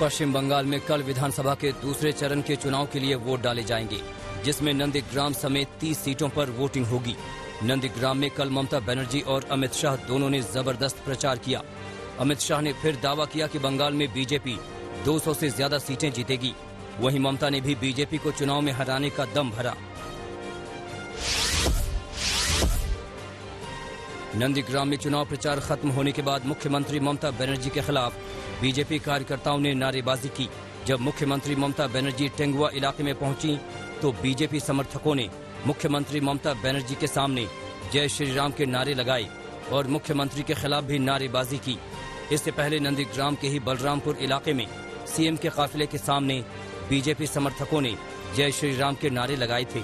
पश्चिम बंगाल में कल विधानसभा के दूसरे चरण के चुनाव के लिए वोट डाले जाएंगे, जिसमें नंदीग्राम समेत 30 सीटों पर वोटिंग होगी। नंदीग्राम में कल ममता बनर्जी और अमित शाह दोनों ने जबरदस्त प्रचार किया। अमित शाह ने फिर दावा किया कि बंगाल में बीजेपी 200 से ज्यादा सीटें जीतेगी। वहीं ममता ने भी बीजेपी को चुनाव में हराने का दम भरा। नंदीग्राम में चुनाव प्रचार खत्म होने के बाद मुख्यमंत्री ममता बनर्जी के खिलाफ बीजेपी कार्यकर्ताओं ने नारेबाजी की। जब मुख्यमंत्री ममता बनर्जी टेंगुआ इलाके में पहुंची तो बीजेपी समर्थकों ने मुख्यमंत्री ममता बनर्जी के सामने जय श्री राम के नारे लगाए और मुख्यमंत्री के खिलाफ भी नारेबाजी की। इससे पहले नंदीग्राम के ही बलरामपुर इलाके में सीएम के काफिले के सामने बीजेपी समर्थकों ने जय श्री राम के नारे लगाए थे।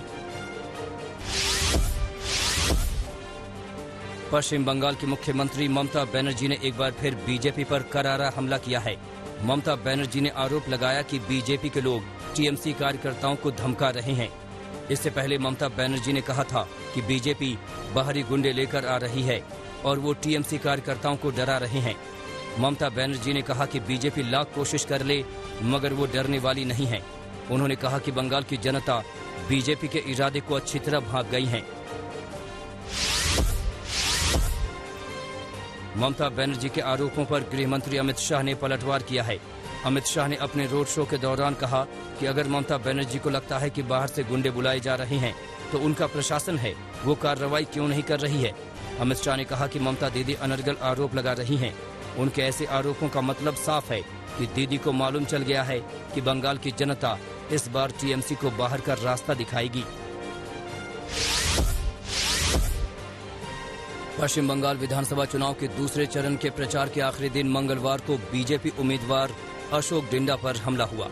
पश्चिम बंगाल की मुख्यमंत्री ममता बनर्जी ने एक बार फिर बीजेपी पर करारा हमला किया है। ममता बनर्जी ने आरोप लगाया कि बीजेपी के लोग टीएमसी कार्यकर्ताओं को धमका रहे हैं। इससे पहले ममता बनर्जी ने कहा था कि बीजेपी बाहरी गुंडे लेकर आ रही है और वो टीएमसी कार्यकर्ताओं को डरा रहे हैं। ममता बनर्जी ने कहा कि बीजेपी लाख कोशिश कर ले मगर वो डरने वाली नहीं है। उन्होंने कहा कि बंगाल की जनता बीजेपी के इरादे को अच्छी तरह भांप गई है। ममता बनर्जी के आरोपों पर गृह मंत्री अमित शाह ने पलटवार किया है। अमित शाह ने अपने रोड शो के दौरान कहा कि अगर ममता बनर्जी को लगता है कि बाहर से गुंडे बुलाए जा रहे हैं तो उनका प्रशासन है, वो कार्रवाई क्यों नहीं कर रही है। अमित शाह ने कहा कि ममता दीदी अनर्गल आरोप लगा रही हैं। उनके ऐसे आरोपों का मतलब साफ है कि दीदी को मालूम चल गया है कि बंगाल की जनता इस बार टीएमसी को बाहर का रास्ता दिखाएगी। पश्चिम बंगाल विधानसभा चुनाव के दूसरे चरण के प्रचार के आखिरी दिन मंगलवार को बीजेपी उम्मीदवार अशोक डिंडा पर हमला हुआ।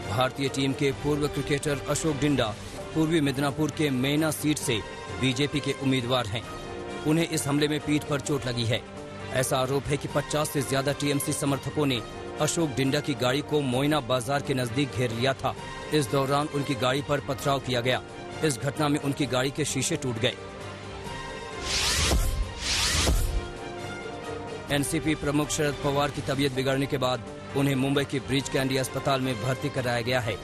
भारतीय टीम के पूर्व क्रिकेटर अशोक डिंडा पूर्वी मिदनापुर के मैना सीट से बीजेपी के उम्मीदवार हैं। उन्हें इस हमले में पीठ पर चोट लगी है। ऐसा आरोप है कि 50 से ज्यादा टीएमसी समर्थकों ने अशोक डिंडा की गाड़ी को मोइना बाजार के नजदीक घेर लिया था। इस दौरान उनकी गाड़ी पर पथराव किया गया। इस घटना में उनकी गाड़ी के शीशे टूट गए। एनसीपी प्रमुख शरद पवार की तबीयत बिगड़ने के बाद उन्हें मुंबई के ब्रीच कैंडी अस्पताल में भर्ती कराया गया है।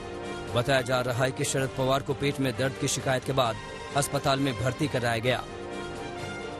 बताया जा रहा है कि शरद पवार को पेट में दर्द की शिकायत के बाद अस्पताल में भर्ती कराया गया।